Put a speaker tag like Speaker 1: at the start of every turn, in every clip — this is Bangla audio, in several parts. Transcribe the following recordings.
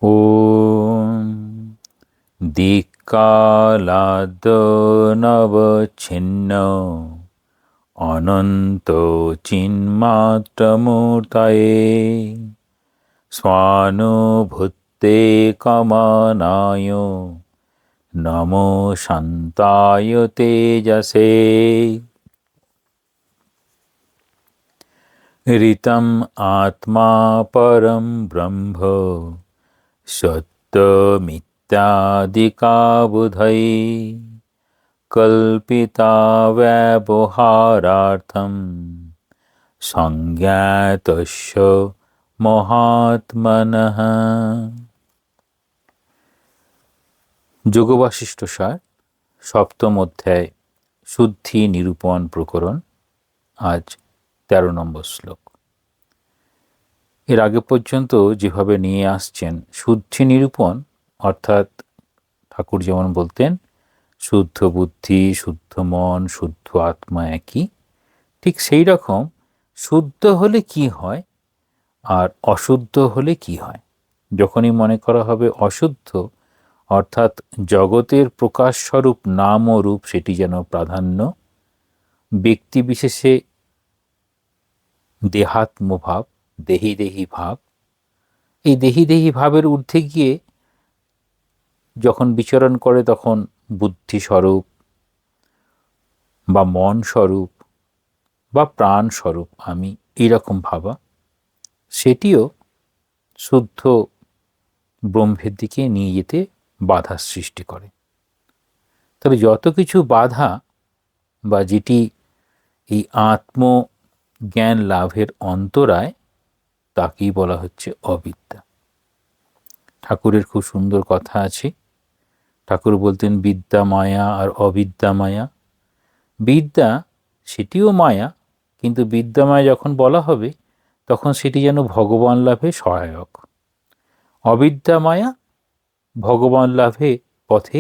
Speaker 1: ॐ दिक्कालादनवच्छिन्न अनन्तो चिन्मात्रमूर्तये स्वानुभूते कमनाय नमो शान्ताय तेजसे ऋतम् आत्मा परं ब्रह्म सत्यमित्यादिका बुधै कल्पिता व्यवहारार्थं संज्ञातस्य মহাত্মনঃ। যোগবাশিষ্ঠ সার সপ্তম অধ্যায় শুদ্ধি নিরূপণ প্রকরণ, আজ ১৩ নম্বর শ্লোক। এর আগে পর্যন্ত যেভাবে নিয়ে আসছেন শুদ্ধি নিরূপণ, অর্থাৎ ঠাকুর যেমন বলতেন শুদ্ধ বুদ্ধি, শুদ্ধ মন, শুদ্ধ আত্মা একই, ঠিক সেই রকম শুদ্ধ হলে কি হয় আর অশুদ্ধ হলে কি হয়। যখনই মনে করা হবে অশুদ্ধ, অর্থাৎ জগতের প্রকাশ স্বরূপ নাম ও রূপ সেটি যেন প্রাধান্য, ব্যক্তি বিশেষে দেহাত্মভাব, দেহি দেহি ভাব, এই দেহি দেহি ভাবের ঊর্ধ্বে গিয়ে যখন বিচরণ করে তখন বুদ্ধি স্বরূপ বা মন স্বরূপ বা প্রাণ স্বরূপ আমি, এইরকম ভাবা, সেটিও শুদ্ধ ব্রহ্মের দিকে নিয়ে যেতে বাধার সৃষ্টি করে। তবে যত কিছু বাধা বা যেটি এই আত্মজ্ঞান লাভের অন্তরায়, তাকেই বলা হচ্ছে অবিদ্যা। ঠাকুরের খুব সুন্দর কথা আছে। ঠাকুর বলতেন বিদ্যা মায়া আর অবিদ্যা মায়া। বিদ্যা সেটিও মায়া, কিন্তু বিদ্যা মায়া যখন বলা হবে তখন সেটি যেন ভগবান লাভে সহায়ক। অবিদ্যা মায়া ভগবান লাভে পথে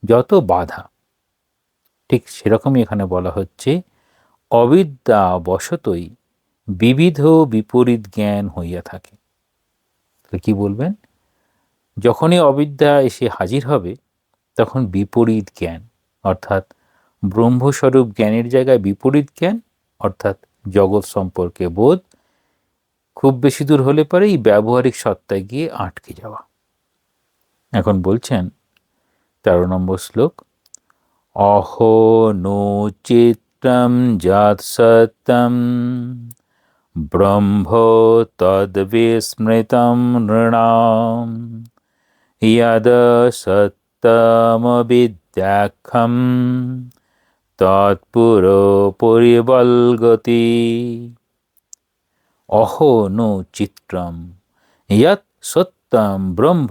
Speaker 1: যত বাধা, ঠিক সেরকমই এখানে বলা হচ্ছে অবিদ্যা বশতই বিবিধ বিপরীত জ্ঞান হইয়া থাকে। তাহলে কি বলবেন? যখনই অবিদ্যা এসে হাজির হবে তখন বিপরীত জ্ঞান, অর্থাৎ ব্রহ্মস্বরূপ জ্ঞানের জায়গায় বিপরীত জ্ঞান, অর্থাৎ জগৎ সম্পর্কে বোধ, খুব বেশি দূর হলে পরে এই ব্যবহারিক সত্তায় গিয়ে আটকে যাওয়া। এখন বলছেন ১৩ নম্বর শ্লোক, অহো নো চিত্তম যৎ সত্যম ব্রহ্ম তদ্বিস্মৃতম নৃণাম যদ সত্যমবিদ্যাখ্যম তৎপুরো পরিবল্গতি। অহো নো চিত্রম যৎ সত্যম ব্রহ্ম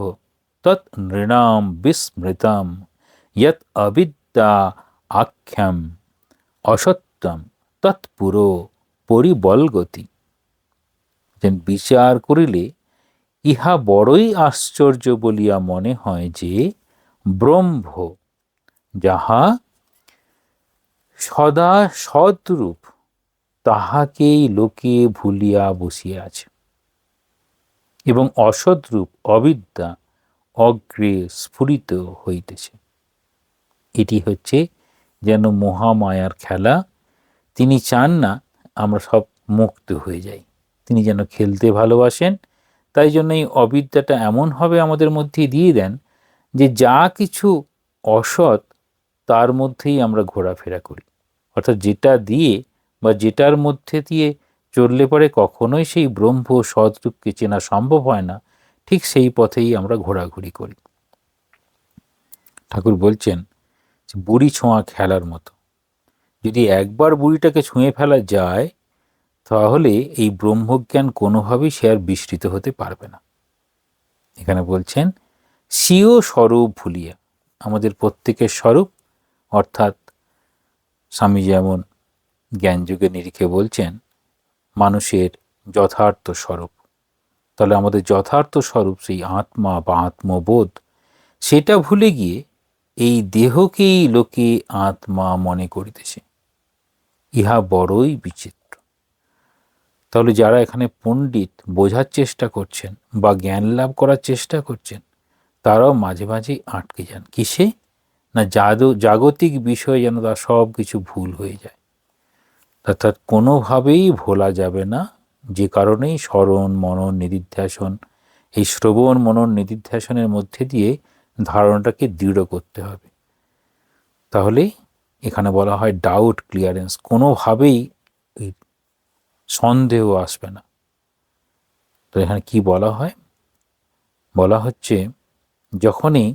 Speaker 1: তৎ নৃণাম বিস্মৃতম যৎ অবিদ্যা আখ্যম অসত্যম তৎপুরো পরিবল্গতি। বিচার করিলে ইহা বড়ই আশ্চর্য বলিয়া মনে হয় যে ব্রহ্ম, যাহা সদা সদ্রূপ, তাহাকেই লোকে ভুলিয়া বসিয়া আছে, এবং অসদ্রূপ অবিদ্যা অগ্রে স্ফুরিত হইতেছে। এটি হচ্ছে যেন মহামায়ার খেলা। তিনি চান না আমরা সব মুক্ত হয়ে যাই, তিনি যেন খেলতে ভালোবাসেন। তাই জন্য এই অবিদ্যাটা এমনভাবে আমাদের মধ্যে দিয়ে দেন যে যা কিছু অসৎ তার মধ্যেই আমরা ঘোরাফেরা করি, অর্থাৎ যেটা দিয়ে বা যেটার মধ্যে দিয়ে চললে পরে কখনোই সেই ব্রহ্ম সদ্রূপকে চেনা সম্ভব হয় না, ঠিক সেই পথেই আমরা ঘোরাঘুরি করি। ঠাকুর বলছেন বুড়ি ছোঁয়া খেলার মতো, যদি একবার বুড়িটাকে ছুঁয়ে ফেলা যায় তাহলে এই ব্রহ্মজ্ঞান কোনোভাবেই সে আর বিস্মৃত হতে পারবে না। এখানে বলছেন স্বীয় স্বরূপ ভুলিয়া, আমাদের প্রত্যেকের স্বরূপ, অর্থাৎ স্বামী যেমন জ্ঞানযোগের নিরিখে বলছেন মানুষের যথার্থ স্বরূপ, তাহলে আমাদের যথার্থ স্বরূপ সেই আত্মা বা আত্মবোধ, সেটা ভুলে গিয়ে এই দেহকেই লোকে আত্মা মনে করিতেছে। ইহা বড়ই বিচিত্র। তাহলে যারা এখানে পণ্ডিত বোঝার চেষ্টা করছেন বা জ্ঞান লাভ করার চেষ্টা করছেন, তারাও মাঝে মাঝেই আটকে যান। কিসে? না জাগতিক বিষয়ে যেন তার সব কিছু ভুল হয়ে যায়। অর্থাৎ কোনোভাবেই ভোলা যাবে না, যে কারণেই স্মরণ মনন নিদিধ্যাসন, এই শ্রবণ মনন নিদিধ্যাসনের মধ্যে দিয়ে ধারণাটাকে দৃঢ় করতে হবে। তাহলে এখানে বলা হয় ডাউট ক্লিয়ারেন্স, কোনোভাবেই সন্দেহ আসবে না। তো এখানে কি বলা হয়? বলা হচ্ছে যখনই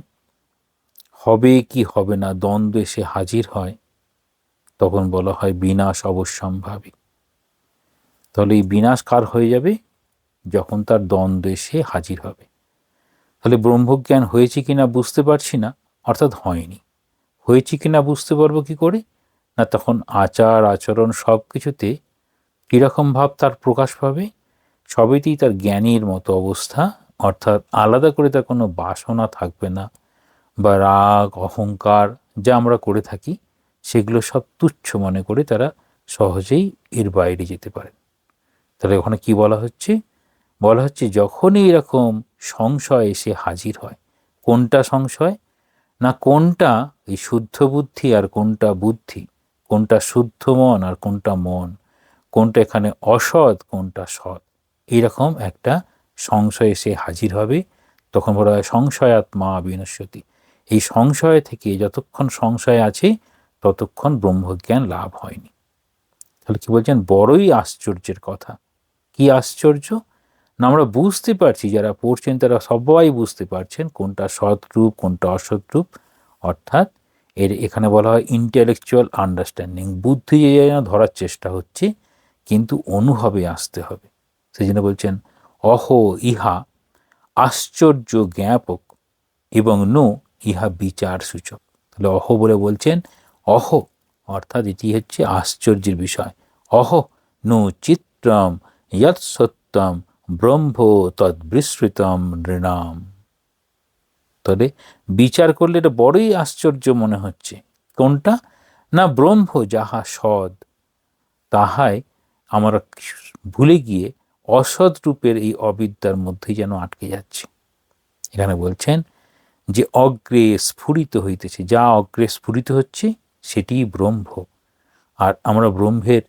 Speaker 1: হবে কি হবে না দ্বন্দ্ব এসে হাজির হয়, তখন বলা হয় বিনাশ অবশ্যম্ভাবী। তাহলে এই বিনাশ কার হয়ে যাবে? যখন তার দ্বন্দ্ব এসে হাজির হবে। তাহলে ব্রহ্মজ্ঞান হয়েছে কিনা বুঝতে পারছি না, অর্থাৎ হয়নি। হয়েছে কিনা বুঝতে পারবো কি করে? না তখন আচার আচরণ সব কিছুতে কীরকম ভাব তার প্রকাশ পাবে? সবেতেই তার জ্ঞানীর মতো অবস্থা, অর্থাৎ আলাদা করে তার কোনো বাসনা থাকবে না, বা রাগ অহংকার যা আমরা করে থাকি সেগুলো সব তুচ্ছ মনে করে তারা সহজেই এর বাইরে যেতে পারে। তাহলে ওখানে কি বলা হচ্ছে? বলা হচ্ছে যখনই এরকম সংশয় এসে হাজির হয়, কোনটা সংশয়? না কোনটা এই শুদ্ধ বুদ্ধি আর কোনটা বুদ্ধি, কোনটা শুদ্ধ মন আর কোনটা মন, কোনটা এখানে অসৎ কোনটা সৎ, এইরকম একটা সংশয় এসে হাজির হবে, তখন বলা হয় সংশয়াত্মা বিনশ্যতি। এই সংশয় থেকে যতক্ষণ সংশয় আছে ততক্ষণ ব্রহ্মজ্ঞান লাভ হয়নি। তাহলে কি বলছেন? বড়ই আশ্চর্যের কথা। কি আশ্চর্য? না আমরা বুঝতে পারছি, যারা পড়ছেন তারা সবাই বুঝতে পারছেন কোনটা সৎরূপ কোনটা অসৎরূপ। অর্থাৎ এখানে বলা হয় ইন্টেলেকচুয়াল আন্ডারস্ট্যান্ডিং, বুদ্ধি যেন ধরার চেষ্টা হচ্ছে, কিন্তু অনুভবে আসতে হবে। সেই জন্য বলছেন অহ ইহা আশ্চর্য জ্ঞাপক এবং নো ইহা বিচার সূচক। তাহলে অহ বলে বলছেন অহ, অর্থাৎ এটি হচ্ছে আশ্চর্যের বিষয়। অহ নো চিত্রম যৎ সত্যম ব্রহ্ম তদ্বিস্মৃতম নৃণাম। তাহলে বিচার করলে এটা বড়ই আশ্চর্য মনে হচ্ছে। কোনটা? না ব্রহ্ম যাহা সৎ, তাহাই আমরা ভুলে গিয়ে অসৎ রূপের এই অবিদ্যার মধ্যেই যেন আটকে যাচ্ছে। এখানে বলছেন যে অগ্রে স্ফুরিত হইতেছে, যা অগ্রে স্ফুরিত হচ্ছে সেটিই ব্রহ্ম। আর আমরা ব্রহ্মের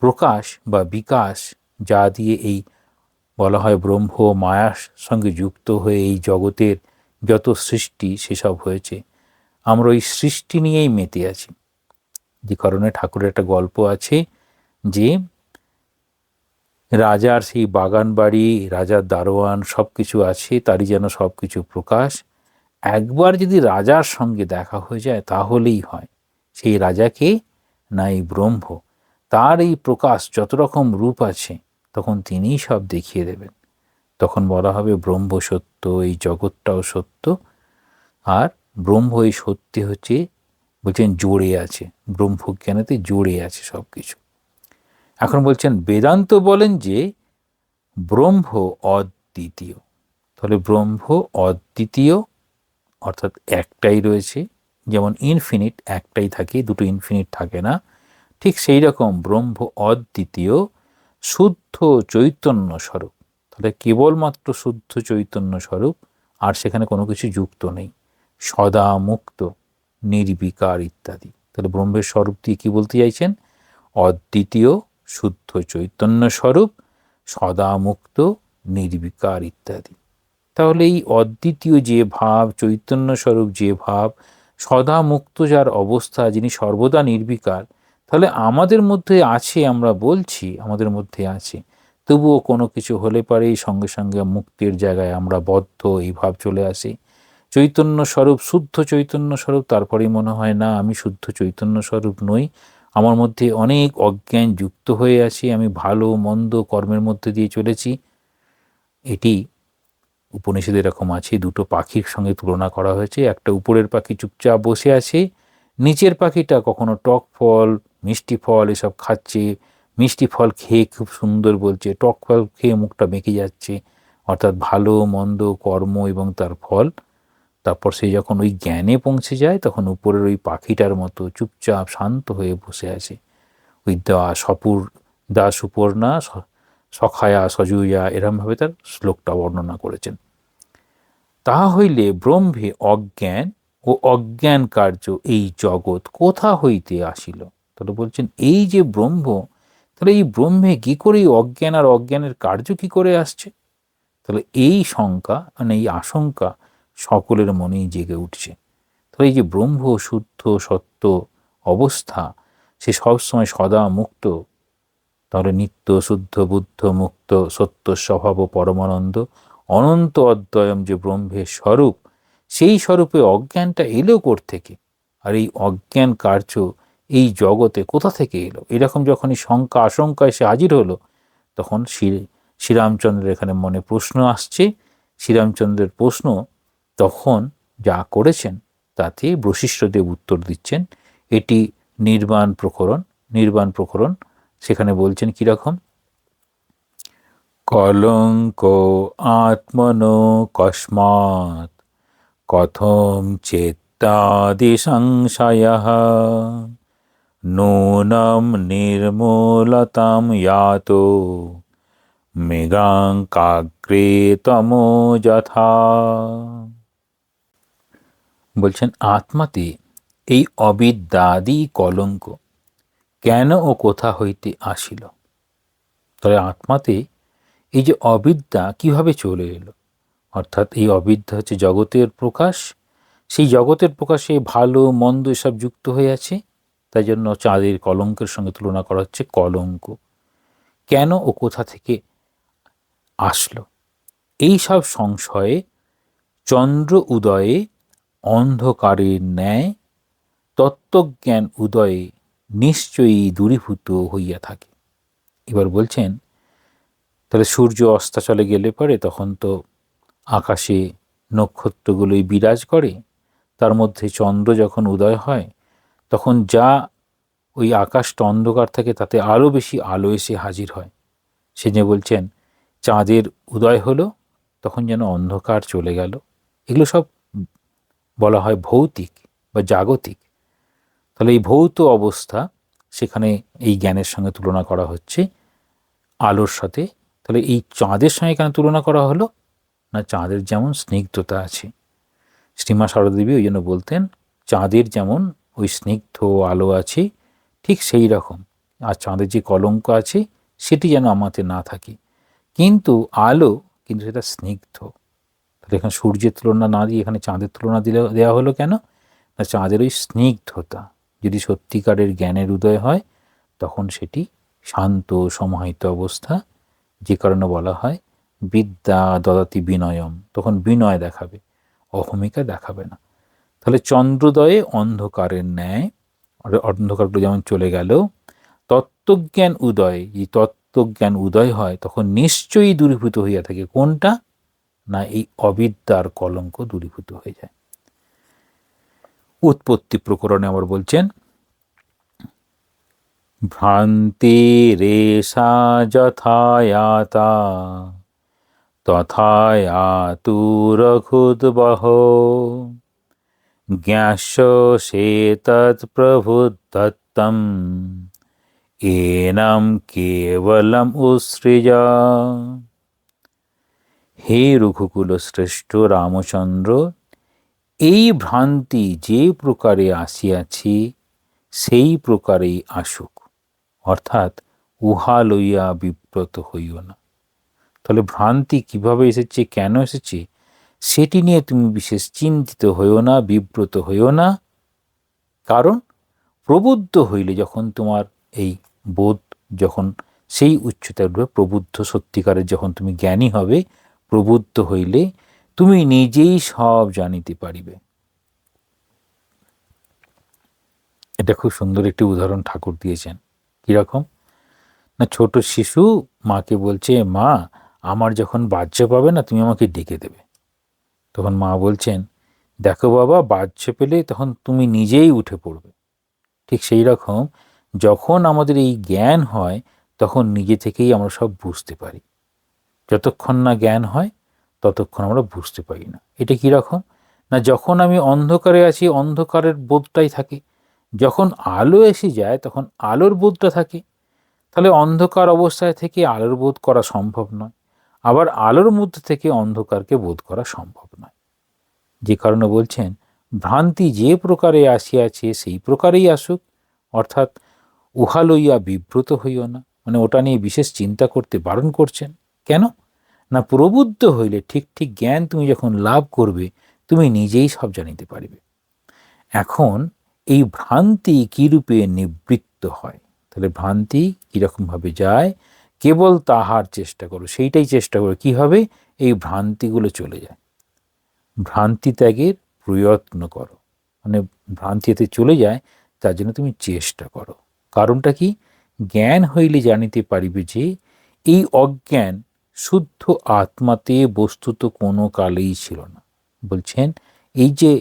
Speaker 1: প্রকাশ বা বিকাশ, যা দিয়ে এই বলা হয় ব্রহ্ম মায়ার সঙ্গে যুক্ত হয়ে এই জগতের যত সৃষ্টি সেসব হয়েছে, আমরা ওই সৃষ্টি নিয়েই মেতে আছি। যে কারণে ঠাকুরের একটা গল্প আছে যে রাজার সেই বাগান বাড়ি, রাজার দারোয়ান সব কিছু আছে, তারই যেন সব কিছু প্রকাশ। একবার যদি রাজার সঙ্গে দেখা হয়ে যায় তাহলেই হয়। সেই রাজাকে না এই ব্রহ্ম, তার এই প্রকাশ যত রকম রূপ আছে তখন তিনিই সব দেখিয়ে দেবেন। তখন বলা হবে ব্রহ্ম সত্য, এই জগৎটাও সত্য। আর ব্রহ্ম এই সত্যি হচ্ছে বলছেন জোরে আছে, ব্রহ্মজ্ঞানেতে জোরে আছে সব কিছু। এখন বলছেন বেদান্ত বলেন যে ব্রহ্ম অদ্বিতীয়। তাহলে ব্রহ্ম অদ্বিতীয় অর্থাৎ একটাই রয়েছে, যেমন ইনফিনিট একটাই থাকে, দুটো ইনফিনিট থাকে না, ঠিক সেই রকম ব্রহ্ম অদ্বিতীয় শুদ্ধ চৈতন্য স্বরূপ। তাহলে কেবলমাত্র শুদ্ধ চৈতন্য স্বরূপ, আর সেখানে কোনো কিছু যুক্ত নেই, সদা মুক্ত নির্বিকার ইত্যাদি। তাহলে ব্রহ্মের স্বরূপ দিয়ে কী বলতে চাইছেন? অদ্বিতীয় শুদ্ধ চৈতন্য স্বরূপ, সদা মুক্ত নির্বিকার ইত্যাদি। তাহলে এই অদ্বিতীয় যে ভাব, চৈতন্য স্বরূপ যে ভাব, সদা মুক্ত যার অবস্থা, যিনি সর্বদা নির্বিকার, তাহলে আমাদের মধ্যে আছে, আমরা বলছি আমাদের মধ্যে আছে, তবুও কোনো কিছু হলে পারেই সঙ্গে সঙ্গে মুক্তির জায়গায় আমরা বদ্ধ, এই ভাব চলে আসে। চৈতন্য স্বরূপ, শুদ্ধ চৈতন্য স্বরূপ, তারপরেই মনে হয় না আমি শুদ্ধ চৈতন্য স্বরূপ নই, আমার মধ্যে অনেক অজ্ঞান যুক্ত হয়ে আছে, আমি ভালো মন্দ কর্মের মধ্যে দিয়ে চলেছি। এটি উপনিষদে এরকম আছে, দুটো পাখির সঙ্গে তুলনা করা হয়েছে। একটা উপরের পাখি চুপচাপ বসে আছে, নিচের পাখিটা কখনো টক ফল মিষ্টি ফল এসব খাচ্ছে, মিষ্টি ফল খেয়ে খুব সুন্দর বলছে, টক ফল খেয়ে মুখটা বেঁকে যাচ্ছে, অর্থাৎ ভালো মন্দ কর্ম এবং তার ফল। তারপর সে যখন ওই জ্ঞানে পৌঁছে যায় তখন উপরের ওই পাখিটার মতো চুপচাপ শান্ত হয়ে বসে আছে। ওই সুপর্ণা সখায়া সজুয়া এরমভাবে তার শ্লোকটা বর্ণনা করেছেন। তাহা হইলে ব্রহ্মে অজ্ঞান ও অজ্ঞান কার্য এই জগৎ কোথা হইতে আসিল? তাহলে বলছেন এই যে ব্রহ্ম, তাহলে এই ব্রহ্মে কি করে এই অজ্ঞান আর অজ্ঞানের কার্য কি করে আসছে? তাহলে এই শঙ্কা মানে এই আশঙ্কা সকলের মনেই জেগে উঠছে। তাহলে এই যে ব্রহ্ম শুদ্ধ সত্য অবস্থা, সে সবসময় সদা মুক্ত, তাহলে নিত্য শুদ্ধ বুদ্ধ মুক্ত সত্য স্বভাব ও পরমানন্দ অনন্ত অদ্বয়ম যে ব্রহ্মের স্বরূপ, সেই স্বরূপে অজ্ঞানটা এলো থেকে? আর এই অজ্ঞান কার্য এই জগতে কোথা থেকে এলো? এরকম যখন এই শঙ্কা আশঙ্কা এসে হাজির হলো, তখন শ্রীরামচন্দ্রের এখানে মনে প্রশ্ন আসছে। শ্রীরামচন্দ্রের প্রশ্ন তখন যা করেছেন তাতে বশিষ্ঠদেব উত্তর দিচ্ছেন। এটি নির্বাণ প্রকরণ। নির্বাণ প্রকরণ সেখানে বলছেন কিরকম, কলঙ্ক আত্মনো কস্মাৎ কথম চেত্তাদি সংশয়ঃ নূনম নির্মূলতাম ইয়াতো মৃগাঙ্কাগ্রে তমো যথা। বলছেন আত্মাতে এই অবিদ্যাদি কলঙ্ক কেন ও কোথা হইতে আসিল? তবে আত্মাতে এই যে অবিদ্যা কিভাবে চলে এলো? অর্থাৎ এই অবিদ্যা হচ্ছে জগতের প্রকাশ। সেই জগতের প্রকাশে ভালো মন্দ এসব যুক্ত হয়ে আছে, তাই জন্য চাঁদের কলঙ্কের সঙ্গে তুলনা করা হচ্ছে কলঙ্ক। কেন ও কোথা থেকে আসলো? এই সব সংশয়ে চন্দ্র উদয়ে অন্ধকারের ন্যায় তত্ত্বজ্ঞান উদয়ে নিশ্চয়ই দূরীভূত হইয়া থাকে। এবার বলছেন তাহলে সূর্য অস্তাচলে গেলে পরে তখন তো আকাশে নক্ষত্রগুলোই বিরাজ করে, তার মধ্যে চন্দ্র যখন উদয় হয় তখন যা ওই আকাশটা অন্ধকার থাকে তাতে আরও বেশি আলো এসে হাজির হয়। সে যে বলছেন চাঁদের উদয় হলো তখন যেন অন্ধকার চলে গেল। এগুলো সব বলা হয় ভৌতিক বা জাগতিক। তাহলে এই ভৌত অবস্থা সেখানে এই জ্ঞানের সঙ্গে তুলনা করা হচ্ছে আলোর সাথে। তাহলে এই চাঁদের সঙ্গে কেন তুলনা করা হলো? না, চাঁদের যেমন স্নিগ্ধতা আছে, শ্রীমা সারদা দেবী ওই জন্য বলতেন চাঁদের যেমন ওই স্নিগ্ধ আলো আছে, ঠিক সেই রকম আর চাঁদের যে কলঙ্ক আছে সেটি যেন আমাতে না থাকে। কিন্তু আলো কিন্তু সেটা স্নিগ্ধ। তাহলে এখানে সূর্যের তুলনা না দিয়ে এখানে চাঁদের তুলনা দেওয়া হলো কেন? না, চাঁদের ওই স্নিগ্ধতা যদি সত্যিকারের জ্ঞানের উদয় হয় তখন সেটি শান্ত সমাহিত অবস্থা, যে কারণে বলা হয় বিদ্যা দদাতি বিনয়ম, তখন বিনয় দেখাবে, অহমিকা দেখাবে না। তাহলে চন্দ্রোদয়ে অন্ধকারের ন্যায় অন্ধকারগুলো যেমন চলে গেল, তত্ত্বজ্ঞান উদয়, এই তত্ত্বজ্ঞান উদয় হয় তখন নিশ্চয়ই দূরীভূত হইয়া থাকে। কোনটা? না, এই অবিদ্যার কলঙ্ক দূরীভূত হয়ে যায়। উৎপত্তি প্রকরণে আবার বলছেন ভ্রান্তিরেষা যথায়াতা তথায়াতুরঘুদ্বহ জ্ঞাস্য সেতৎ প্রভুদত্তম এনম কেবলম উৎসৃজা। হে রঘুকুল শ্রেষ্ঠ রামচন্দ্র, এই ভ্রান্তি যে প্রকারে আসিয়াছি সেই প্রকারেই আসুক, অর্থাৎ উহা লইয়া বিব্রত হইও না। তাহলে ভ্রান্তি কিভাবে এসেছে, কেন এসেছে, সেটি নিয়ে তুমি বিশেষ চিন্তিত হইও না, বিব্রত হইও না। কারণ প্রবুদ্ধ হইলে যখন তোমার এই বোধ যখন সেই উচ্চতায় উঠবে, প্রবুদ্ধ সত্যিকারের যখন তুমি জ্ঞানী হবে, প্রবুদ্ধ হইলে তুমি নিজেই সব জানিতে পারিবে। এটা খুব সুন্দর একটি উদাহরণ ঠাকুর দিয়েছেন। কিরকম? না, ছোট শিশু মাকে বলছে, মা আমার যখন বাচ্চা পাবে না তুমি আমাকে ডেকে দেবে। তখন মা বলছেন, দেখো বাবা, বাচ্চা পেলে তখন তুমি নিজেই উঠে পড়বে। ঠিক সেই রকম যখন আমাদের এই জ্ঞান হয় তখন নিজে থেকেই আমরা সব বুঝতে পারি। যতক্ষণ না জ্ঞান হয় ততক্ষণ আমরা বুঝতে পারি না। এটা কীরকম? না, যখন আমি অন্ধকারে আছি অন্ধকারের বোধটাই থাকে, যখন আলো এসে যায় তখন আলোর বোধটা থাকে। তাহলে অন্ধকার অবস্থায় থেকে আলোর বোধ করা সম্ভব নয়, আবার আলোর মধ্যে থেকে অন্ধকারকে বোধ করা সম্ভব নয়। যে কারণে বলছেন, ভ্রান্তি যে প্রকারে আসিয়াছে সেই প্রকারেই আসুক, অর্থাৎ উহা লইয়া বিব্রত হইও না, মানে ওটা নিয়ে বিশেষ চিন্তা করতে বারণ করছেন। কেন না, প্রবুদ্ধ হইলে ঠিক ঠিক জ্ঞান তুমি যখন লাভ করবে, তুমি নিজেই সব জানিতে পারিবে। এখন এই ভ্রান্তি কিরূপে নিবৃত্ত হয়, তাহলে ভ্রান্তি কীরকমভাবে যায়, কেবল তাহার চেষ্টা করো, সেইটাই চেষ্টা করো কীভাবে এই ভ্রান্তিগুলো চলে যায়। ভ্রান্তি ত্যাগের প্রয়ত্ন করো, মানে ভ্রান্তিতে চলে যায় তার জন্য তুমি চেষ্টা করো। কারণটা কি, জ্ঞান হইলে জানিতে পারিবে যে এই অজ্ঞান শুদ্ধ আত্মাতে বস্তুত কোনো কালেই ছিল না। বলছেন এই যে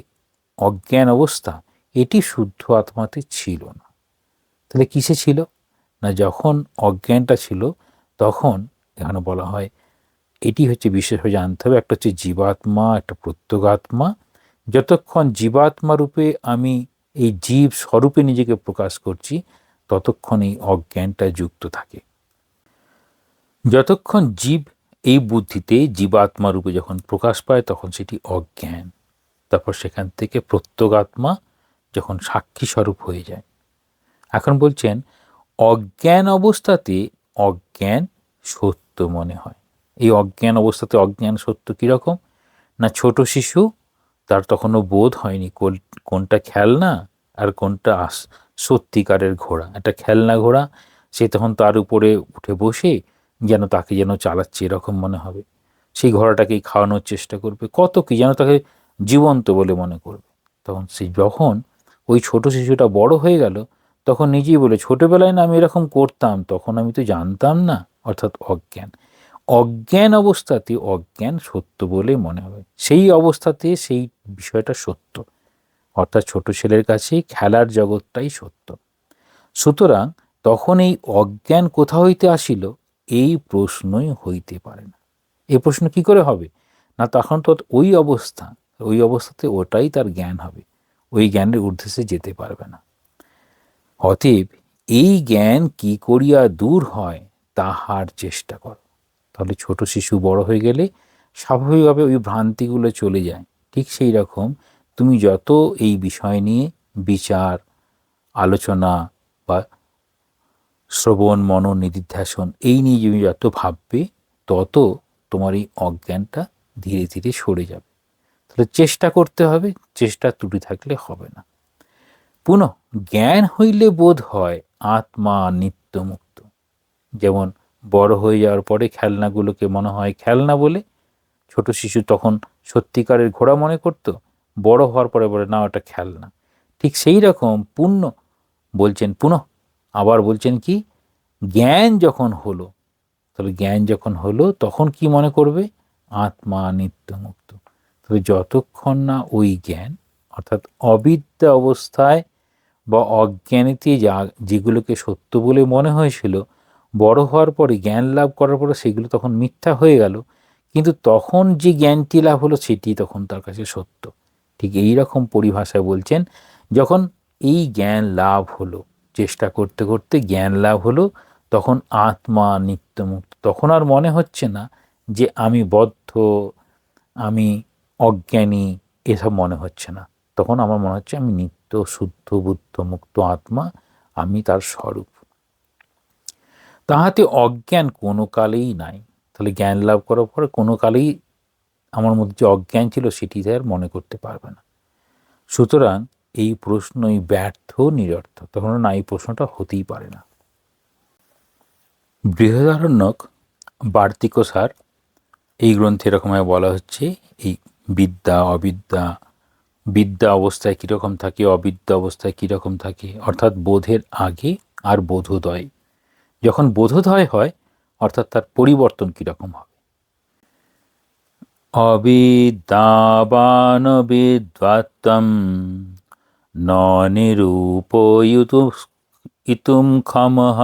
Speaker 1: অজ্ঞান অবস্থা, এটি শুদ্ধ আত্মাতে ছিল না। তাহলে কিসে ছিল না, যখন অজ্ঞানটা ছিল তখন এখানে বলা হয় এটি হচ্ছে বিশেষভাবে জানতে হবে, একটা হচ্ছে জীবাত্মা, একটা প্রত্যগাত্মা। যতক্ষণ জীবাত্মা রূপে আমি এই জীব স্বরূপে নিজেকে প্রকাশ করছি, ততক্ষণ এই অজ্ঞানটা যুক্ত থাকে। যতক্ষণ জীব এই বুদ্ধিতে জীবাত্মা রূপে যখন প্রকাশ পায়, তখন সেটি অজ্ঞান। তারপর সেখান থেকে প্রত্যগাত্মা যখন সাক্ষী স্বরূপ হয়ে যায়। এখন বলছেন অজ্ঞান অবস্থাতে অজ্ঞান সত্য মনে হয়। এই অজ্ঞান অবস্থাতে অজ্ঞান সত্য কীরকম না, ছোট শিশু, তার তখনও বোধ হয়নি কোনটা খেলনা আর কোনটা সত্যিকারের ঘোড়া। একটা খেলনা ঘোড়া, সে তখন তার উপরে উঠে বসে যেন তাকে যেন চালাচ্ছে এরকম মনে হবে, সেই ঘোড়াটাকেই খাওয়ানোর চেষ্টা করবে, কত কি যেন তাকে জীবন্ত বলে মনে করবে। তখন সে যখন ওই ছোট শিশুটা বড় হয়ে গেল, তখন নিজেই বলে, ছোটবেলায় না আমি এরকম করতাম, তখন আমি তো জানতাম না, অর্থাৎ অজ্ঞান। অজ্ঞান অবস্থাতে অজ্ঞান সত্য বলে মনে হবে, সেই অবস্থাতে সেই বিষয়টা সত্য, অর্থাৎ ছোট ছেলের কাছে খেলার জগৎটাই সত্য। সুতরাং তখন এই অজ্ঞান কোথা হইতে আসিল, এই প্রশ্নই হইতে পারে না। এই প্রশ্ন কি করে হবে না, তখন তো ওই অবস্থাতে ওটাই তার জ্ঞান হবে, ওই জ্ঞানের ঊর্ধ্বে যেতে পারবে না। অতএব এই জ্ঞান কি করিয়া দূর হয়, তাহার চেষ্টা কর। তাহলে ছোট শিশু বড় হয়ে গেলে স্বাভাবিকভাবে ওই ভ্রান্তিগুলো চলে যায়। ঠিক সেই রকম তুমি যত এই বিষয় নিয়ে বিচার, আলোচনা বা শ্রবণ, মনন, নিদিধ্যাসন এই নিয়ে তুমি যত ভাববে, তত তোমার এই অজ্ঞানটা ধীরে ধীরে সরে যাবে। তাহলে চেষ্টা করতে হবে, চেষ্টা ত্রুটি থাকলে হবে না। পুনঃ জ্ঞান হইলে বোধ হয় আত্মা নিত্যমুক্ত। যেমন বড় হয়ে যাওয়ার পরে খেলনাগুলোকে মনে হয় খেলনা বলে, ছোট শিশু তখন সত্যিকারের ঘোড়া মনে করত, বড় হওয়ার পরে বলে না ওটা খেলনা। ঠিক সেই রকম আবার বলছেন কি, জ্ঞান যখন হলো, তাহলে জ্ঞান যখন হলো তখন কি মনে করবে, আত্মা নিত্যমুক্ত। তবে যতক্ষণ না ওই জ্ঞান, অর্থাৎ অবিদ্যা অবস্থায় বা অজ্ঞানীতে যেগুলোকে সত্য বলে মনে হয়েছিল, বড় হওয়ার পরে জ্ঞান লাভ করার পরে সেগুলো তখন মিথ্যা হয়ে গেল, কিন্তু তখন যে জ্ঞানটি লাভ হলো সেটি তখন তার কাছে সত্য। ঠিক এই রকম পরিভাষায় বলছেন, যখন এই জ্ঞান লাভ হলো, চেষ্টা করতে করতে জ্ঞান লাভ হলো, তখন আত্মা নিত্যমুক্ত। তখন আর মনে হচ্ছে না যে আমি বদ্ধ, আমি অজ্ঞানী, এসব মনে হচ্ছে না। তখন আমার মনে হচ্ছে আমি নিত্য শুদ্ধ বুদ্ধ মুক্ত আত্মা, আমি তার স্বরূপ। তাহাতে অজ্ঞান কোনো কালেই নাই। তাহলে জ্ঞান লাভ করার পরে কোনো কালেই আমার মধ্যে যে অজ্ঞান ছিল সেটি আর মনে করতে পারবে না। সুতরাং এই প্রশ্নই ব্যর্থ, নিরর্থক। তখন না, এই প্রশ্নটা হতেই পারে না। বৃহদারণ্যক বার্তিকসার এই গ্রন্থে এরকমভাবে বলা হচ্ছে, এই বিদ্যা অবিদ্যা, বিদ্যা অবস্থায় কীরকম থাকে, অবিদ্যা অবস্থায় কীরকম থাকে, অর্থাৎ বোধের আগে আর বোধোদয়। যখন বোধোদয় হয়, অর্থাৎ তার পরিবর্তন কীরকম হবে। অবিদ্যাবান বিদ্বাত্তম ন নিরূপয়িতুম ক্ষমঃ।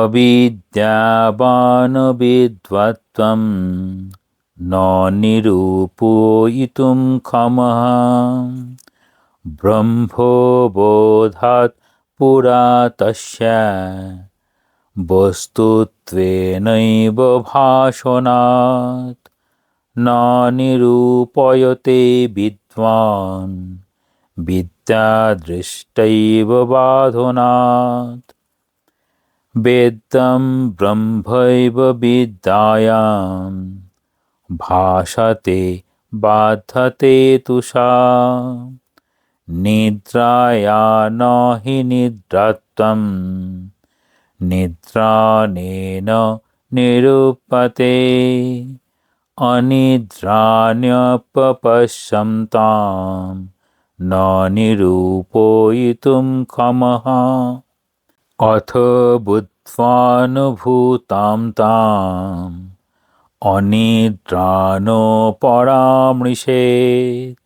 Speaker 1: অবিদ্যাবান বিদ্বাত্তম ন নিরূপয়িতুম ক্ষমঃ। ব্রহ্মবোধাৎ পুরা তস্য বস্তুত্বেনৈব ভাষণাৎ ন নিরূপয়তে বিদ্বান বিদ্যা দৃষ্টৈব বাধনাৎ। বেদম ব্রহ্মৈব বিদ্যায়াম ভাষতে বাধতে তুষা নিদ্রায়া ন হি নিদ্রাত্বম নিদ্রানেন নিরূপতে অনিদ্রাণ্যপপশ্যন্তাম ন নিরূপয়িতুম ক্ষমঃ। অথ বুদ্ধ্বানুভূতাম তাম অনিদ্রানো পরামৃশেৎ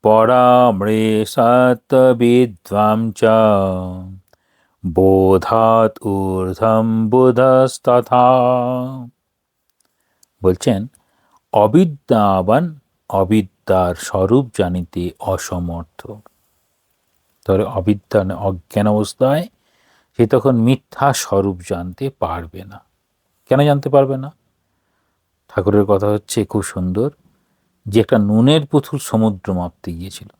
Speaker 1: পরামৃশাৎ বিদ্বাং চ বোধাৎ ঊর্ধ্বং বুধস্তথা। বলছেন অবিদ্যাবান অবিদ্যার স্বরূপ জানিতে অসমর্থ। তাহলে অবিদ্যা অজ্ঞান অবস্থায় সে তখন মিথ্যা স্বরূপ জানতে পারবে না। কেন জানতে পারবে না? ঠাকুরের কথা হচ্ছে খুব সুন্দর, যে একটা নুনের পুতুল সমুদ্র মাপতে গিয়েছিল,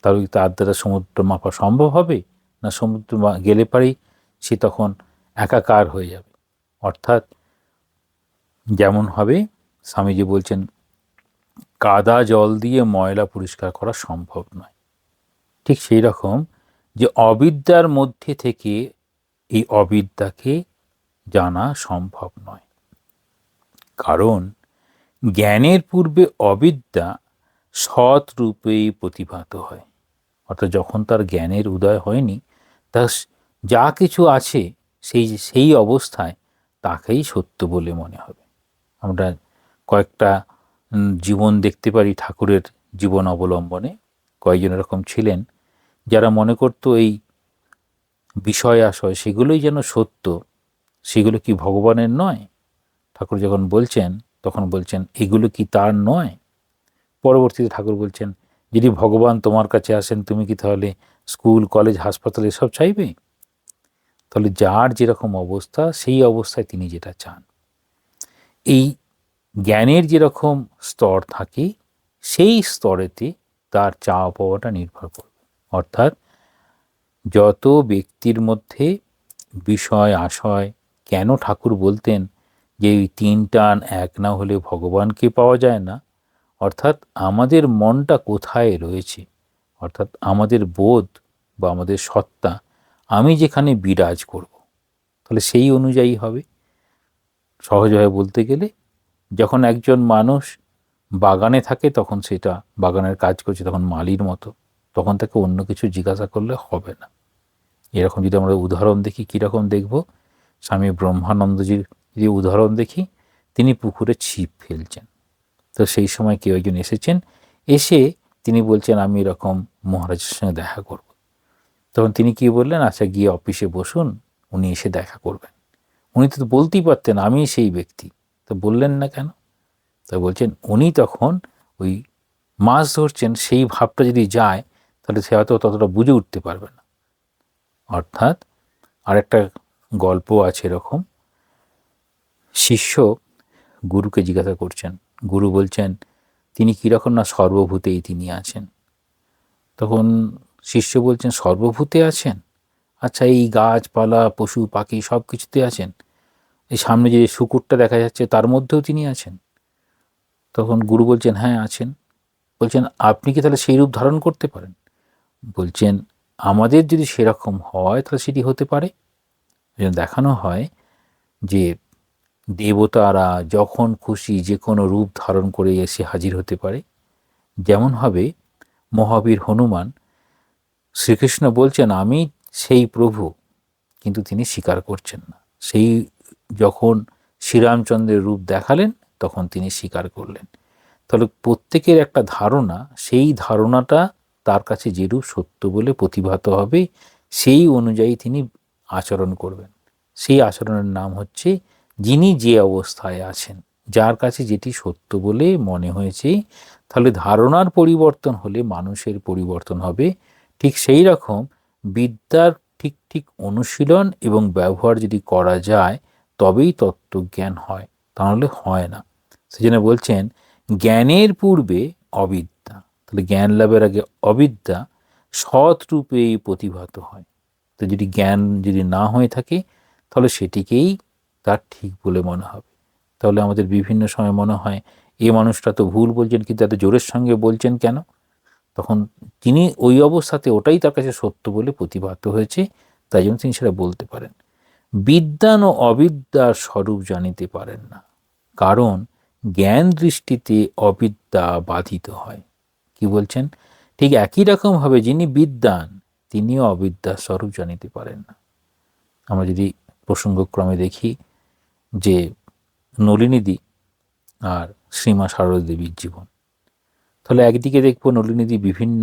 Speaker 1: তাহলে তার দ্বারা সমুদ্র মাপা সম্ভব হবে না? সমুদ্র গেলে পারেই সে তখন একাকার হয়ে যাবে। অর্থাৎ যেমন হবে, স্বামীজি বলছেন কাদা জল দিয়ে ময়লা পরিষ্কার করা সম্ভব নয়। ঠিক সেই রকম যে অবিদ্যার মধ্যে থেকে এই অবিদ্যাকে জানা সম্ভব নয়, কারণ জ্ঞানের পূর্বে অবিদ্যা সৎ রূপেই প্রতিভাত হয়। অর্থাৎ যখন তার জ্ঞানের উদয় হয়নি, তা যা কিছু আছে সেই অবস্থায় তাকেই সত্য বলে মনে হবে। আমরা কয়েকটা জীবন দেখতে পারি ঠাকুরের জীবন অবলম্বনে। কয়েকজন এরকম ছিলেন যারা মনে করত এই বিষয় আশয় সেগুলোই যেন সত্য, সেগুলো কি ভগবানের নয়? ঠাকুর যখন বলছেন তখন বলছেন এগুলো কি তার নয়? পরবর্তীতে ঠাকুর বলছেন যদি ভগবান তোমার কাছে আসেন, তুমি কি তাহলে স্কুল কলেজ হাসপাতাল এসব চাইবে? তাহলে যার যেরকম অবস্থা সেই অবস্থায় তিনি যেটা চান। এই জ্ঞানের যেরকম স্তর থাকে সেই স্তরেতে তার চাওয়া পাওয়াটা নির্ভর করবে। অর্থাৎ যত ব্যক্তির মধ্যে বিষয় আশয়, কেন ঠাকুর বলতেন যে এই তিন টান এক না হলে ভগবানকে পাওয়া যায় না? অর্থাৎ আমাদের মনটা কোথায় রয়েছে, অর্থাৎ আমাদের বোধ বা আমাদের সত্তা আমি যেখানে বিরাজ করব, তাহলে সেই অনুযায়ী হবে। সহজভাবে বলতে গেলে যখন একজন মানুষ বাগানে থাকে তখন সেটা বাগানের কাজ করছে, তখন মালির মতো, তখন তাকে অন্য কিছু জিজ্ঞাসা করলে হবে না। এরকম যদি আমরা উদাহরণ দেখি, কীরকম দেখব? স্বামী ব্রহ্মানন্দজির যদি উদাহরণ দেখি, তিনি পুকুরে ছিপ ফেলছেন, তো সেই সময় কেউ একজন এসেছেন, এসে তিনি বলছেন আমি এরকম মহারাজের সঙ্গে দেখা করব। তখন তিনি কি বললেন, আচ্ছা গিয়ে অফিসে বসুন, উনি এসে দেখা করবেন। উনি তো বলতেই পারতেন আমি সেই ব্যক্তি, তো বললেন না কেন? তা বলছেন উনি তখন ওই মাছ ধরছেন সেই ভাবটা যদি যায়, তাহলে সে হয়তো ততটা বুঝে উঠতে পারবে না। অর্থাৎ আরেকটা গল্প আছে এরকম, শিষ্য গুরুকে জিজ্ঞাসা করছেন, গুরু বলছেন তিনি কীরকম না সর্বভূতেই তিনি আছেন। তখন শিষ্য বলছেন সর্বভূতে আছেন? আচ্ছা এই গাছপালা পশু পাখি সব কিছুতে আছেন? এই সামনে যে শুকুরটা দেখা যাচ্ছে তার মধ্যেও তিনি আছেন? তখন গুরু বলছেন হ্যাঁ আছেন। বলছেন আপনি কি তাহলে সেই রূপ ধারণ করতে পারেন? বলছেন আমাদের যদি সেরকম হয় তাহলে সেটি হতে পারে। দেখানো হয় যে দেবতারা যখন খুশি যে কোনো রূপ ধারণ করে এসে হাজির হতে পারে। যেমন হবে মহাবীর হনুমান, শ্রীকৃষ্ণ বলছেন আমি সেই প্রভু, কিন্তু তিনি স্বীকার করছেন না। সেই যখন শ্রীরামচন্দ্রের রূপ দেখালেন তখন তিনি স্বীকার করলেন। তাহলে প্রত্যেকের একটা ধারণা, সেই ধারণাটা তার কাছে যেরূপ সত্য বলে প্রতিভাত হবে সেই অনুযায়ী তিনি আচরণ করবেন। সেই আচরণের নাম হচ্ছে যিনি যে অবস্থায় আছেন, যার কাছে যেটি সত্য বলে মনে হয়েছে। তাহলে ধারণার পরিবর্তন হলে মানুষের পরিবর্তন হবে। ঠিক সেই রকম বিদ্যার ঠিক ঠিক অনুশীলন এবং ব্যবহার যদি করা যায় তবেই তত্ত্বজ্ঞান হয়, তাহলে হয় না। সেজন্য বলছেন জ্ঞানের পূর্বে অবিদ্যা, তাহলে জ্ঞান লাভের আগে অবিদ্যা সৎ রূপেই প্রতিভাত হয়। তো যদি জ্ঞান যদি না হয়ে থাকে তাহলে সেটিকেই তার ঠিক বলে মনে হবে। তাহলে আমাদের বিভিন্ন সময় মনে হয় এই মানুষটা তো ভুল বলছেন, কিন্তু এত জোরের সঙ্গে বলছেন কেন? তখন তিনি ওই অবস্থাতে ওটাই তার কাছে সত্য বলে প্রতিভাত হয়েছে, তাই জন্য তিনি সেটা বলতে পারেন। বিদ্বান ও অবিদ্যার স্বরূপ জানিতে পারেন না, কারণ জ্ঞান দৃষ্টিতে অবিদ্যা বাধিত হয়। কি বলছেন? ঠিক একই রকমভাবে যিনি বিদ্বান তিনিও অবিদ্যার স্বরূপ জানিতে পারেন না। আমরা যদি প্রসঙ্গক্রমে দেখি যে নলিনীদি আর শ্রীমা সারদা দেবীর জীবন, তাহলে একদিকে দেখবো নলিনীদি বিভিন্ন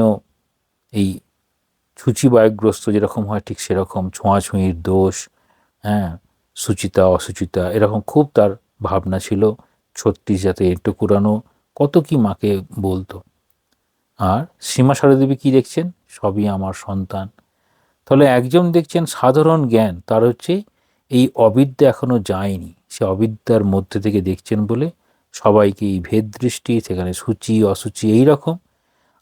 Speaker 1: এই সূচিবায়গ্রস্ত যেরকম হয় ঠিক সেরকম ছোঁয়াছুঁয়ির দোষ, হ্যাঁ, সুচিতা অসুচিতা এরকম খুব তার ভাবনা ছিল, 36 যাতে এঁটো কুড়ানো কত কি মাকে বলতো। আর শ্রীমা সারদা দেবী কি দেখছেন? সবই আমার সন্তান। তাহলে একজন দেখছেন সাধারণ জ্ঞান, তার হচ্ছে এই অবিদ্যা এখনো যায়নি, সে অবিদ্যার মধ্যে থেকে দেখছেন বলে সবাইকে এই ভেদ দৃষ্টি, সেখানে সূচি অসুচি এই রকম।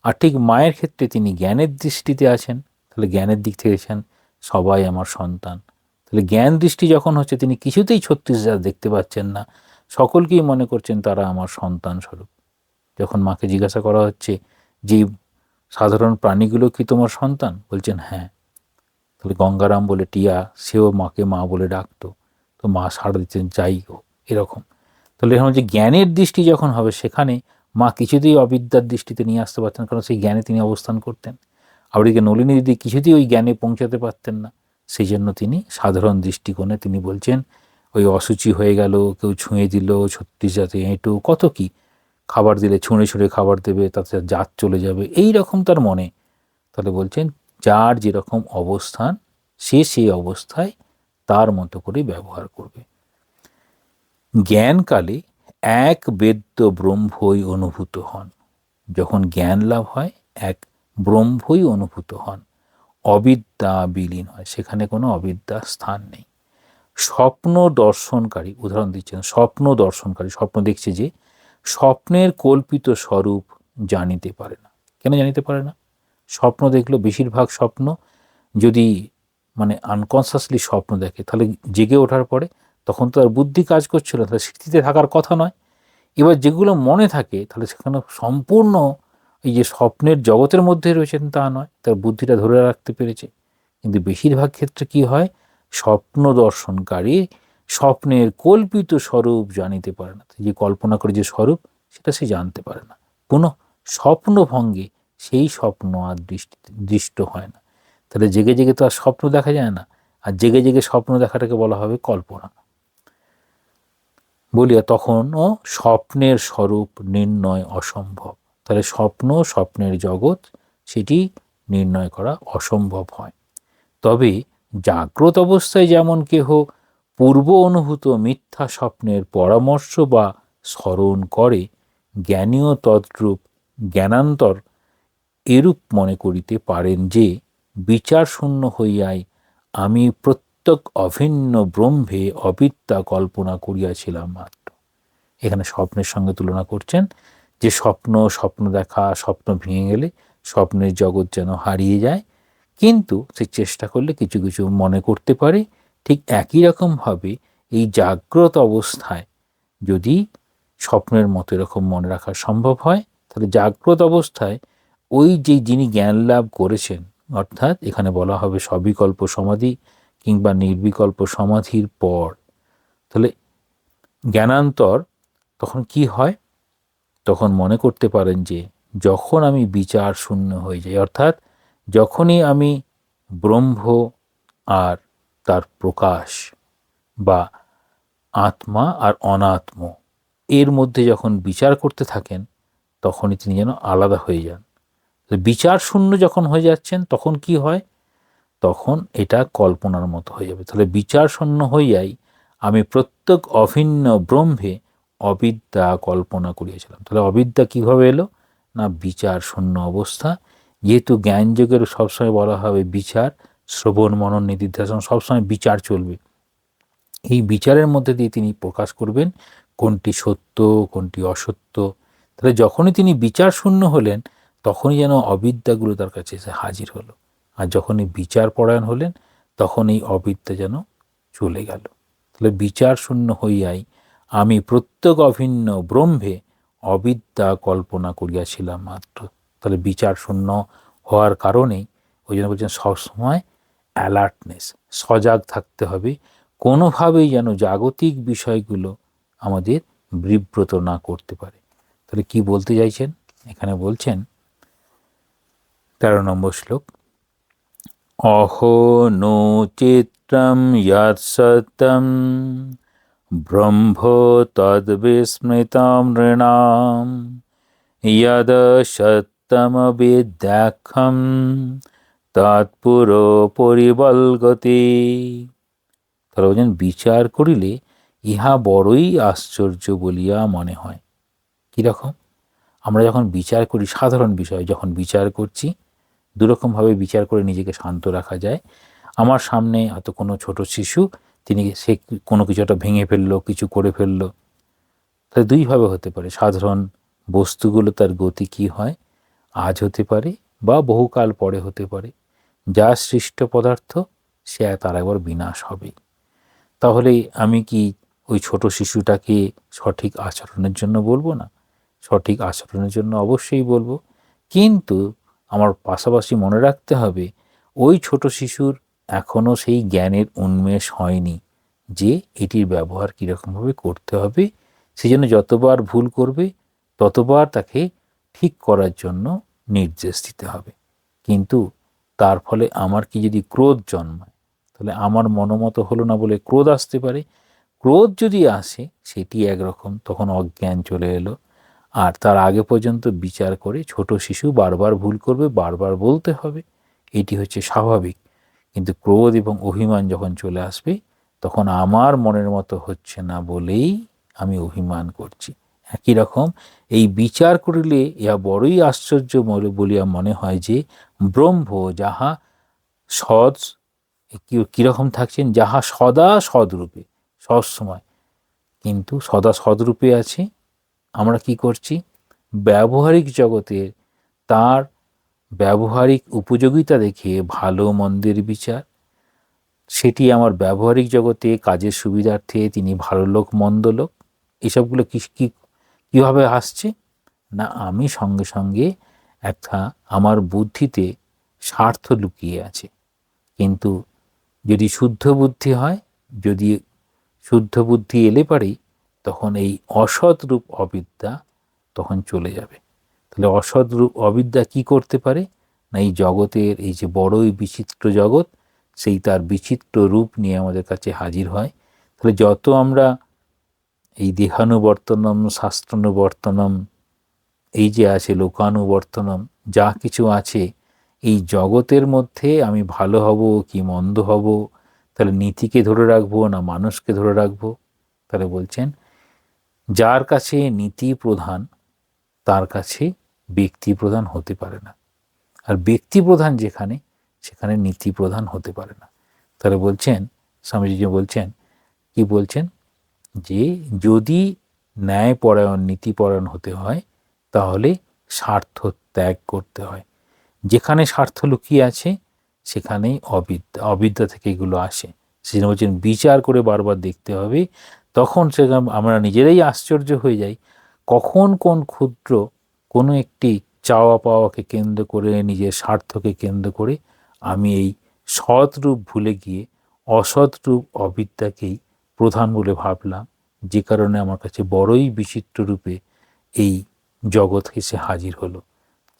Speaker 1: আর ঠিক মায়ের ক্ষেত্রে তিনি জ্ঞানের দৃষ্টিতে আছেন, তাহলে জ্ঞানের দিক থেকে দেখছেন সবাই আমার সন্তান। তাহলে জ্ঞান দৃষ্টি যখন হচ্ছে তিনি কিছুতেই 36 দেখতে পাচ্ছেন না, সকলকেই মনে করছেন তারা আমার সন্তান স্বরূপ। যখন মাকে জিজ্ঞাসা করা হচ্ছে যে সাধারণ প্রাণীগুলো কি তোমার সন্তান, বলছেন হ্যাঁ। তাহলে গঙ্গারাম বলে টিয়া, সেও মাকে মা বলে ডাকতো, তো মা সাড়া দিতেন যাই গো, এরকম। তাহলে এরকম যে জ্ঞানের দৃষ্টি যখন হবে সেখানে মা কিছুতেই অবিদ্যার দৃষ্টিতে নিয়ে আসতে পারতেন, কারণ সেই জ্ঞানে তিনি অবস্থান করতেন। আবার এদিকে নলিনী দিদি কিছুতেই ওই জ্ঞানে পৌঁছাতে পারতেন না, সেই জন্য তিনি সাধারণ দৃষ্টিকোণে তিনি বলছেন ওই অসুচি হয়ে গেল, কেউ ছুঁয়ে দিল, 36 জাতে এঁটো কত কি, খাবার দিলে ছুঁড়ে ছুঁড়ে খাবার দেবে, তাতে জাত চলে যাবে, এই রকম তার মনে। তাহলে বলছেন যার যেরকম অবস্থান সে সেই অবস্থায় তার মতো করে ব্যবহার করবে। জ্ঞানকালে এক বেদ্য ব্রহ্মই অনুভূত হন। যখন জ্ঞান লাভ হয় এক ব্রহ্মই অনুভূত হন, অবিদ্যা বিলীন হয়, সেখানে কোনো অবিদ্যার স্থান নেই। স্বপ্ন দর্শনকারী, উদাহরণ দিচ্ছেন, স্বপ্ন দর্শনকারী স্বপ্ন দেখছে যে স্বপ্নের কল্পিত স্বরূপ জানিতে পারে না। কেন জানিতে পারে না? স্বপ্ন দেখলো, বেশিরভাগ স্বপ্ন যদি মানে আনকনসিয়াসলি স্বপ্ন দেখে, তাহলে জেগে ওঠার পরে তখন তো আর বুদ্ধি কাজ করছিল, তাহলে স্মৃতিতে থাকার কথা নয়। এবার যেগুলো মনে থাকে তাহলে সেখানে সম্পূর্ণ এই যে স্বপ্নের জগতের মধ্যে রয়েছেন তা নয়, তার বুদ্ধিটা ধরে রাখতে পেরেছে। কিন্তু বেশিরভাগ ক্ষেত্রে কি হয়, স্বপ্ন দর্শনকারী স্বপ্নের কল্পিত স্বরূপ জানিতে পারে না, যে কল্পনা করে যে স্বরূপ সেটা সে জানতে পারে না। কোনো স্বপ্নভঙ্গে সেই স্বপ্ন আর দৃষ্ট হয় না। তাহলে জেগে জেগে তো আর স্বপ্ন দেখা যায় না, আর জেগে জেগে স্বপ্ন দেখাটাকে বলা হবে কল্পনা। বলিয়া তখনও স্বপ্নের স্বরূপ নির্ণয় অসম্ভব। তাহলে স্বপ্ন, স্বপ্নের জগৎ সেটি নির্ণয় করা অসম্ভব হয়। তবে জাগ্রত অবস্থায় যেমন কেহ পূর্ব অনুভূত মিথ্যা স্বপ্নের পরামর্শ বা স্মরণ করে, জ্ঞানীয় তদ্রূপ জ্ঞানান্তর এরূপ মনে করিতে পারেন যে বিচার শূন্য হইয়াই আমি প্রত্যেক অভিন্ন ব্রহ্মে অবিদ্যা কল্পনা করিয়াছিলাম মাত্র। এখানে স্বপ্নের সঙ্গে তুলনা করছেন যে স্বপ্ন দেখা, স্বপ্ন ভেঙে গেলে স্বপ্নের জগৎ যেন হারিয়ে যায়, কিন্তু সে চেষ্টা করলে কিছু কিছু মনে করতে পারে। ঠিক একই রকমভাবে এই জাগ্রত অবস্থায় যদি স্বপ্নের মতো এরকম মনে রাখা সম্ভব হয়, তাহলে জাগ্রত অবস্থায় ওই যে যিনি জ্ঞান লাভ করেছেন, অর্থাৎ এখানে বলা হবে সবিকল্প সমাধি কিংবা নির্বিকল্প সমাধির পর, তাহলে জ্ঞানান্তর তখন কি হয়, তখন মনে করতে পারেন যে যখন আমি বিচার শূন্য হয়ে যাই, অর্থাৎ যখনই আমি ব্রহ্ম আর তার প্রকাশ বা আত্মা আর অনাত্ম এর মধ্যে যখন বিচার করতে থাকেন, তখনই তিনি যেন আলাদা হয়ে যান। বিচার শূন্য যখন হয়ে যাচ্ছেন তখন কি হয়, তখন এটা কল্পনার মতো হয়ে যাবে। তাহলে বিচার শূন্য হইয়াই আমি প্রত্যেক অভিন্ন ব্রহ্মে অবিদ্যা কল্পনা করিয়াছিলাম। তাহলে অবিদ্যা কিভাবে এলো না বিচার শূন্য অবস্থা, যেহেতু জ্ঞানযোগের সবসময় বলা হবে বিচার শ্রবণ মনন নিদিধ্যাসন, সবসময় বিচার চলবে। এই বিচারের মধ্যে দিয়ে তিনি প্রকাশ করবেন কোনটি সত্য কোনটি অসত্য। তাহলে যখনই তিনি বিচার শূন্য হলেন তখনই যেন অবিদ্যাগুলো তার কাছে এসে হাজির হলো, আর যখনই বিচার পরায়ণ হলেন তখন এই অবিদ্যা যেন চলে গেল। তাহলে বিচার শূন্য হইয়াই আমি প্রত্যেক অভিন্ন ব্রহ্মে অবিদ্যা কল্পনা করিয়াছিলাম মাত্র। তাহলে বিচার শূন্য হওয়ার কারণেই ওই জন্য বলছেন সবসময় অ্যালার্টনেস, সজাগ থাকতে হবে, কোনোভাবেই যেন জাগতিক বিষয়গুলো আমাদের বিব্রত না করতে পারে। তাহলে কি বলতে চাইছেন? এখানে বলছেন 13 নম্বর শ্লোক, অহো নো চিত্রম ইয়াৎ সত্যম ব্রহ্ম তদ্বিস্মৃতম নৃণাম ইয়দ সত্যমবিদ্যাখ্যম তৎপুরো পরিবল্গতি। তারা বলছেন বিচার করিলে ইহা বড়ই আশ্চর্য বলিয়া মনে হয়। কীরকম? আমরা যখন বিচার করি, সাধারণ বিষয় যখন বিচার করছি, দুরকমভাবে বিচার করে নিজেকে শান্ত রাখা যায়। আমার সামনে হয়তো কোনো ছোট শিশু, সে কোনো কিছু একটা ভেঙে ফেললো, কিছু করে ফেললো, তাহলে দুইভাবে হতে পারে। সাধারণ বস্তুগুলো তার গতি কী হয়, আজ হতে পারে বা বহুকাল পরে হতে পারে। যা সৃষ্ট পদার্থ সে তার একবার বিনাশ হবে। তাহলে আমি কি ওই ছোট শিশুটাকে সঠিক আচরণের জন্য বলবো না? সঠিক আচরণের জন্য অবশ্যই বলবো, কিন্তু আমার পাশাপাশি মনে রাখতে হবে ওই ছোট শিশুর এখনও সেই জ্ঞানের উন্মেষ হয়নি যে এটির ব্যবহার কীরকমভাবে করতে হবে। সেই জন্য যতবার ভুল করবে ততবার তাকে ঠিক করার জন্য নির্দেশ দিতে হবে। কিন্তু তার ফলে আমার কি যদি ক্রোধ জন্মায়, তাহলে আমার মনোমত হলো না বলে ক্রোধ আসতে পারে। ক্রোধ যদি আসে সেটি একরকম, তখন অজ্ঞান চলে এলো। আর তার আগে পর্যন্ত বিচার করে, ছোট শিশু বারবার ভুল করবে, বারবার বলতে হবে, এটি হচ্ছে স্বাভাবিক। কিন্তু ক্রোধ এবং অভিমান যখন চলে আসবে তখন আমার মনের মতো হচ্ছে না বলেই আমি অভিমান করছি। একই রকম এই বিচার করিলে ইহা বড়ই আশ্চর্য বলিয়া মনে হয় যে ব্রহ্ম যাহা সৎ, কীরকম থাকছেন, যাহা সদা সদরূপে, সবসময় কিন্তু সদা সদরূপে আছে। আমরা কি করছি? ব্যবহারিক জগতে তার ব্যবহারিক উপযোগিতা দেখে ভালো মন্দের বিচার, সেটি আমার ব্যবহারিক জগতে কাজের সুবিধার্থে তিনি ভালো লোক মন্দ লোক, এসবগুলো কীভাবে আসছে না, আমি সঙ্গে সঙ্গে একটা আমার বুদ্ধিতে স্বার্থ লুকিয়ে আছে। কিন্তু যদি শুদ্ধ বুদ্ধি হয়, যদি শুদ্ধ বুদ্ধি এলে পারেই তখন এই অসৎ রূপ অবিদ্যা তখন চলে যাবে। তাহলে অসৎ রূপ অবিদ্যা কি করতে পারে না, এই জগতের এই যে বড়ই বিচিত্র জগৎ, সেই তার বিচিত্র রূপ নিয়ে আমাদের কাছে হাজির হয়। তাহলে যত আমরা এই দেহানুবর্তনম শাস্ত্রানুবর্তনম, এই যে আছে লোকানুবর্তনম, যা কিছু আছে এই জগতের মধ্যে আমি ভালো হব কি মন্দ হব, তাহলে নীতিকে ধরে রাখবো না মানুষকে ধরে রাখবো। তাহলে বলছেন যার কাছে নীতি প্রধান তার কাছে ব্যক্তি প্রধান হতে পারে না, আর ব্যক্তি প্রধান যেখানে সেখানে নীতি প্রধান হতে পারে না। তাহলে বলছেন স্বামীজি বলছেন, কি বলছেন, যে যদি ন্যায়পরায়ণ নীতিপরায়ণ হতে হয় তাহলে স্বার্থ ত্যাগ করতে হয়। যেখানে স্বার্থ লুকিয়ে আছে সেখানেই অবিদ্যা থেকে এগুলো আসে। সেজন্য বলছেন বিচার করে বারবার দেখতে হবে। তখন সেখানে আমরা নিজেরাই আশ্চর্য হয়ে যাই কখন কোন ক্ষুদ্র কোনো একটি চাওয়া পাওয়াকে কেন্দ্র করে, নিজের স্বার্থকে কেন্দ্র করে আমি এই সৎ রূপ ভুলে গিয়ে অসৎ রূপ অবিদ্যাকেই প্রধান বলে ভাবলাম, যে কারণে আমার কাছে বড়ই বিচিত্র রূপে এই জগৎ এসে হাজির হলো।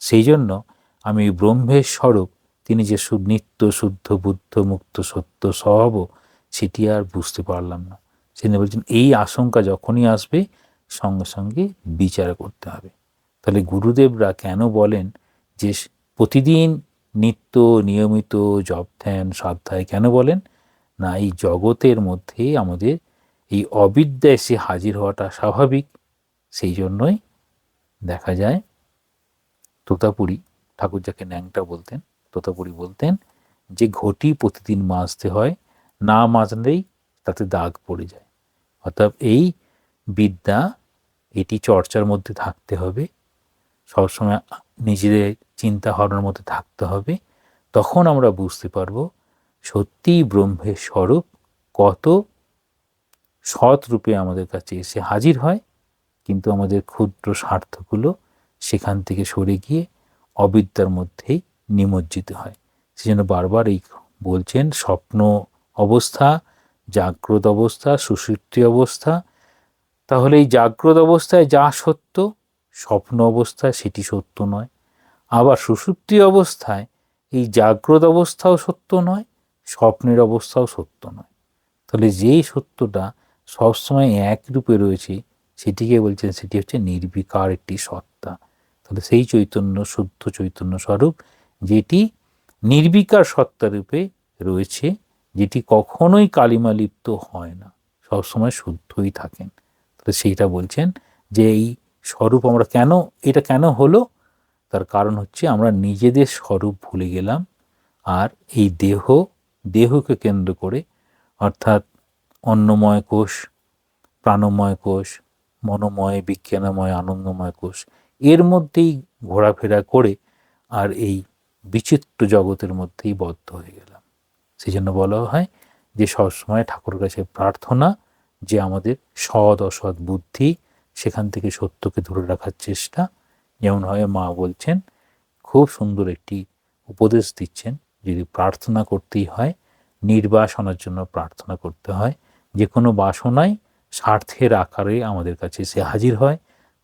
Speaker 1: সেই জন্য আমি ব্রহ্মের স্বরূপ, তিনি যে নিত্য শুদ্ধ বুদ্ধ মুক্ত সত্য স্বভাব, সেটি আর বুঝতে পারলাম না। সেদিন বলছেন এই আশঙ্কা যখনই আসবে সঙ্গে সঙ্গে বিচার করতে হবে। তাহলে গুরুদেবরা কেন বলেন যে প্রতিদিন নিত্য নিয়মিত জপ ধ্যান স্বাধ্যায় কেন বলেন না, এই জগতের মধ্যে আমাদের এই অবিদ্যা এসে হাজির হওয়াটা স্বাভাবিক। সেই জন্যই দেখা যায় তোতাপুরী ঠাকুর যাকে ন্যাংটা বলতেন, তোতাপুরী বলতেন যে ঘটি প্রতিদিন মাজতে হয়, না মাজলেই তাতে দাগ পড়ে যায়। অর্থাৎ এই বিদ্যা, এটি চর্চার মধ্যে থাকতে হবে, সবসময় নিজেদের চিন্তা ভাবনার মধ্যে থাকতে হবে। তখন আমরা বুঝতে পারবো সত্যিই ব্রহ্মের স্বরূপ কত সৎ রূপে আমাদের কাছে এসে হাজির হয়, কিন্তু আমাদের ক্ষুদ্র স্বার্থগুলো সেখান থেকে সরে গিয়ে অবিদ্যার মধ্যেই নিমজ্জিত হয়। সেজন্য বারবার এই বলছেন স্বপ্ন অবস্থা, জাগ্রত অবস্থা, সুষুপ্তি অবস্থা। তাহলে এই জাগ্রত অবস্থায় যা সত্য, স্বপ্ন অবস্থায় সেটি সত্য নয়। আবার সুষুপ্তি অবস্থায় এই জাগ্রত অবস্থাও সত্য নয়, স্বপ্নের অবস্থাও সত্য নয়। তাহলে যেই সত্যটা সবসময় এক রূপে রয়েছে, সেটিকে বলছেন সেটি হচ্ছে নির্বিকার একটি সত্তা। তাহলে সেই চৈতন্য, শুদ্ধ চৈতন্য স্বরূপ, যেটি নির্বিকার সত্তা রূপে রয়েছে, যেটি কখনোই কালিমালিপ্ত হয় না, সবসময় শুদ্ধই থাকেন। তাহলে সেইটা বলছেন যে এই স্বরূপ আমরা এটা কেন হলো, তার কারণ হচ্ছে আমরা নিজেদের স্বরূপ ভুলে গেলাম। আর এই দেহকে কেন্দ্র করে, অর্থাৎ অন্নময় কোষ, প্রাণময় কোষ, মনোময়, বিজ্ঞানময়, আনন্দময় কোষ, এর মধ্যেই ঘোরাফেরা করে আর এই বিচিত্র জগতের মধ্যেই বদ্ধ হয়ে গেলাম। সেই জন্য বলা হয় যে সবসময় ঠাকুর কাছে প্রার্থনা যে আমাদের সৎ অসৎ বুদ্ধি, সেখান থেকে সত্যকে ধরে রাখার চেষ্টা। যেমনভাবে মা বলছেন, খুব সুন্দর একটি উপদেশ দিচ্ছেন, যদি প্রার্থনা করতেই হয়, নির্বাসনার জন্য প্রার্থনা করতে হয়। যে কোনো বাসনাই স্বার্থের আকারে আমাদের কাছে এসে হাজির হয়,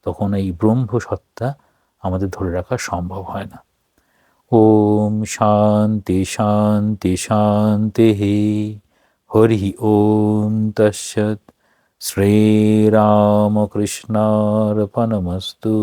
Speaker 1: তখন এই ব্রহ্ম সত্তা আমাদের ধরে রাখা সম্ভব হয় না। ওম শান্তি শান্তি শান্তি। হরি ওম তৎসৎ। শ্রীরামকৃষ্ণার্পণমস্তু।